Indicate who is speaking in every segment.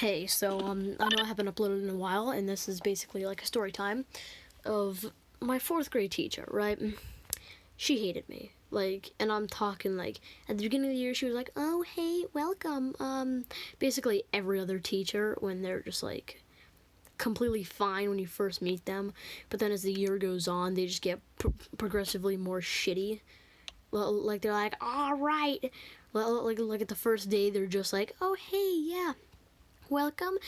Speaker 1: Hey, so I know I haven't uploaded in a while, and this is basically like a story time of my fourth grade teacher, right? She hated me, like, and I'm talking like at the beginning of the year she was like, "Oh, hey, welcome." Basically every other teacher when they're just like completely fine when you first meet them, but then as the year goes on, they just get progressively more shitty. Like they're like, "All right," like at the first day they're just like, "Oh, hey, yeah, welcome,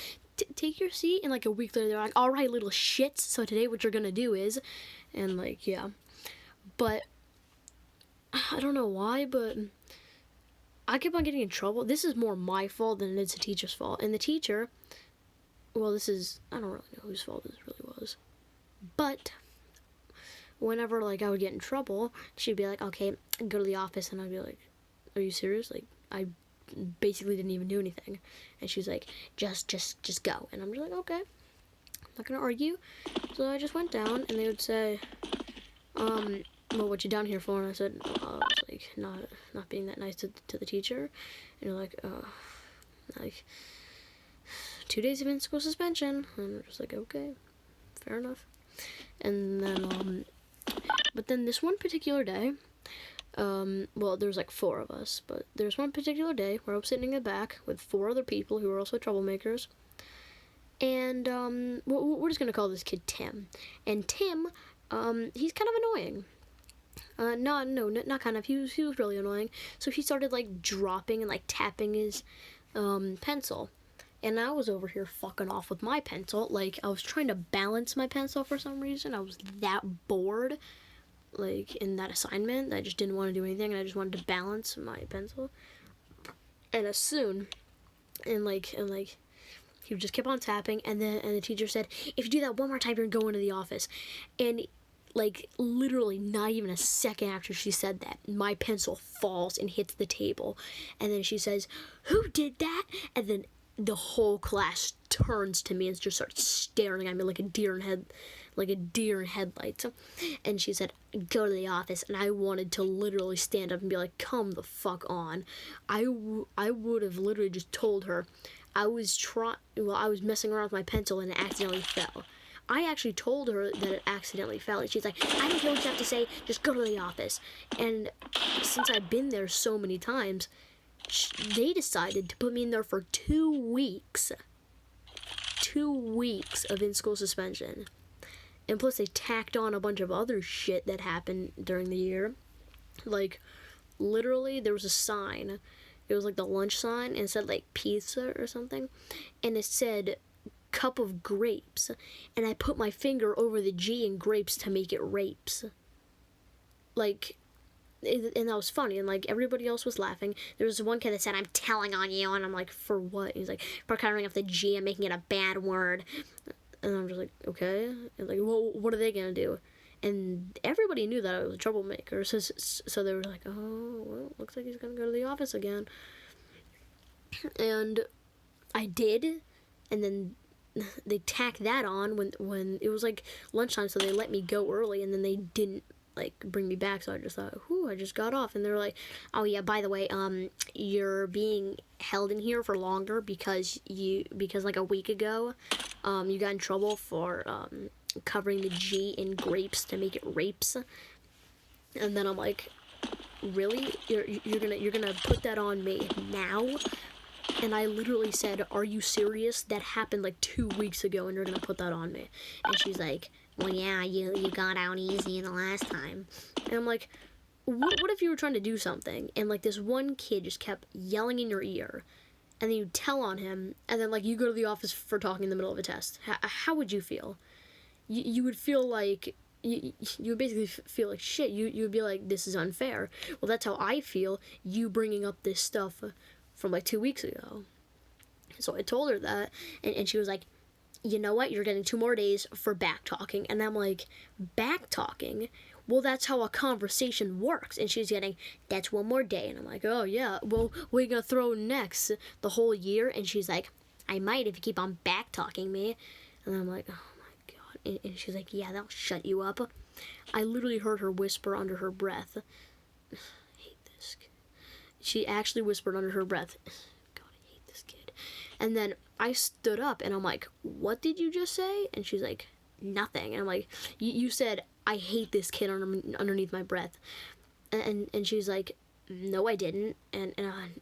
Speaker 1: take your seat," and like a week later they're like, "All right, little shits, so today what you're gonna do is," and like, yeah. But I don't know why, but I kept on getting in trouble. This is more my fault than it's the teacher's fault. And the teacher, well, this is, I don't really know whose fault this really was, but whenever like I would get in trouble, she'd be like, "Okay, go to the office," and I'd be like, "Are you serious? Like, I basically didn't even do anything." And she's like, just go." And I'm just like, "Okay, I'm not gonna argue." So I just went down, and they would say, "Well, what you down here for?" And I said, I was like, not being that nice to the teacher." And they're like, like 2 days of in-school suspension." And I'm just like, "Okay, fair enough." And then, but then this one particular day, well, there's like four of us, but there's one particular day where I was sitting in the back with four other people who were also troublemakers. And we're just gonna call this kid Tim. And Tim, he's kind of annoying. Not kind of. He was really annoying. So he started like dropping and like tapping his pencil, and I was over here fucking off with my pencil. Like I was trying to balance my pencil for some reason. I was that bored, like in that assignment, I just didn't want to do anything, and I just wanted to balance my pencil. And as soon, and like he just kept on tapping, and the teacher said, "If you do that one more time, you're going to the office." And like literally not even a second after she said that, my pencil falls and hits the table, and then she says, "Who did that?" And then the whole class turns to me and just starts staring at me like a deer in headlights. And she said, "Go to the office." And I wanted to literally stand up and be like, "Come the fuck on." I would have literally just told her I was messing around with my pencil and it accidentally fell. I actually told her that it accidentally fell, and she's like, "I don't care what you have to say, just go to the office." And since I've been there so many times, they decided to put me in there for 2 weeks. 2 weeks of in-school suspension. And plus they tacked on a bunch of other shit that happened during the year. Like, literally, there was a sign. It was like the lunch sign, and it said like pizza or something. And it said cup of grapes. And I put my finger over the G in grapes to make it rapes. Like, and that was funny, and like everybody else was laughing. There was one kid that said, "I'm telling on you," and I'm like, "For what?" He's like, "For covering up the G and making it a bad word." And I'm just like, "Okay." And like, well, what are they gonna do? And everybody knew that I was a troublemaker, so they were like, "Oh, well, looks like he's gonna go to the office again." And I did, and then they tacked that on when it was like lunchtime, so they let me go early, and then they didn't like bring me back. So I just thought, "Whew, I just got off." And they were like, "Oh yeah, by the way, you're being held in here for longer because like a week ago, you got in trouble for covering the G in grapes to make it rapes." And then I'm like, "Really? You're gonna put that on me now?" And I literally said, "Are you serious? That happened like 2 weeks ago, and you're gonna put that on me?" And she's like, "Well, yeah, you got out easy the last time." And I'm like, what if you were trying to do something, and like this one kid just kept yelling in your ear, and then you tell on him, and then like you go to the office for talking in the middle of a test? How would you feel? You would feel like you would basically feel like shit. You would be like, "This is unfair." Well, that's how I feel, you bringing up this stuff from like 2 weeks ago. So I told her that, and she was like, "You know what, you're getting 2 more days for back talking." And I'm like, "Back talking? Well, that's how a conversation works." And she's getting, "That's 1 more day." And I'm like, "Oh yeah, well, what are you gonna throw next? The whole year?" And she's like, "I might if you keep on back talking me." And I'm like, "Oh my god." And she's like, "Yeah, that'll shut you up." I literally heard her whisper under her breath, "I hate this kid." She actually whispered under her breath, "God, I hate this kid." And then I stood up and I'm like, what did you just say? And she's like, nothing. And I'm like, you said I hate this kid underneath my breath. And she's like, no, I didn't. And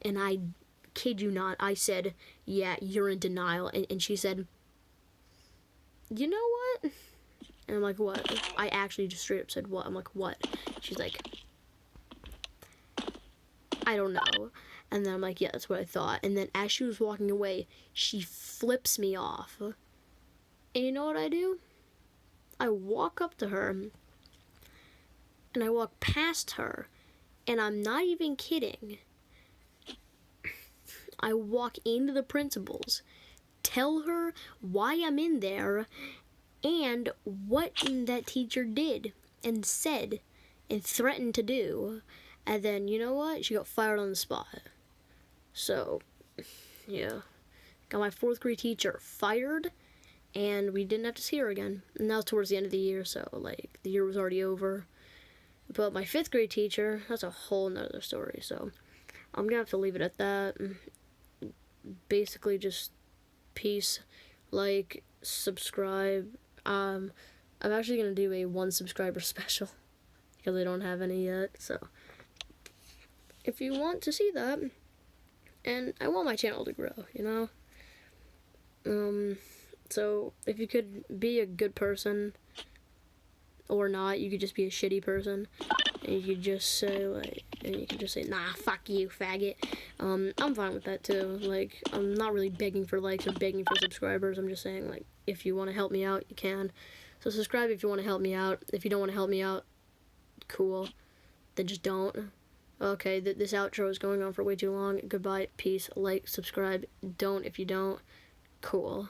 Speaker 1: I kid you not, I said, yeah, you're in denial. And she said, you know what? And I'm like, what? I actually just straight up said, what? I'm like, what? She's like, I don't know. And then I'm like, yeah, that's what I thought. And then as she was walking away, she flips me off. And you know what I do? I walk up to her and I walk past her. And I'm not even kidding. I walk into the principal's, tell her why I'm in there and what that teacher did and said and threatened to do. And then, you know what? She got fired on the spot. So, yeah. Got my 4th grade teacher fired, and we didn't have to see her again. And that was towards the end of the year, so, like, the year was already over. But my 5th grade teacher, that's a whole nother story, so I'm gonna have to leave it at that. Basically, just peace, like, subscribe. I'm actually gonna do a 1 subscriber special because I don't have any yet, so if you want to see that, and I want my channel to grow, you know? So if you could be a good person or not, you could just be a shitty person, and you could just say, like, and you could just say, nah, fuck you, faggot. I'm fine with that too. Like, I'm not really begging for likes or begging for subscribers. I'm just saying, like, if you want to help me out, you can. So subscribe if you want to help me out. If you don't want to help me out, cool. Then just don't. Okay, this outro is going on for way too long. Goodbye, peace, like, subscribe. Don't if you don't. Cool.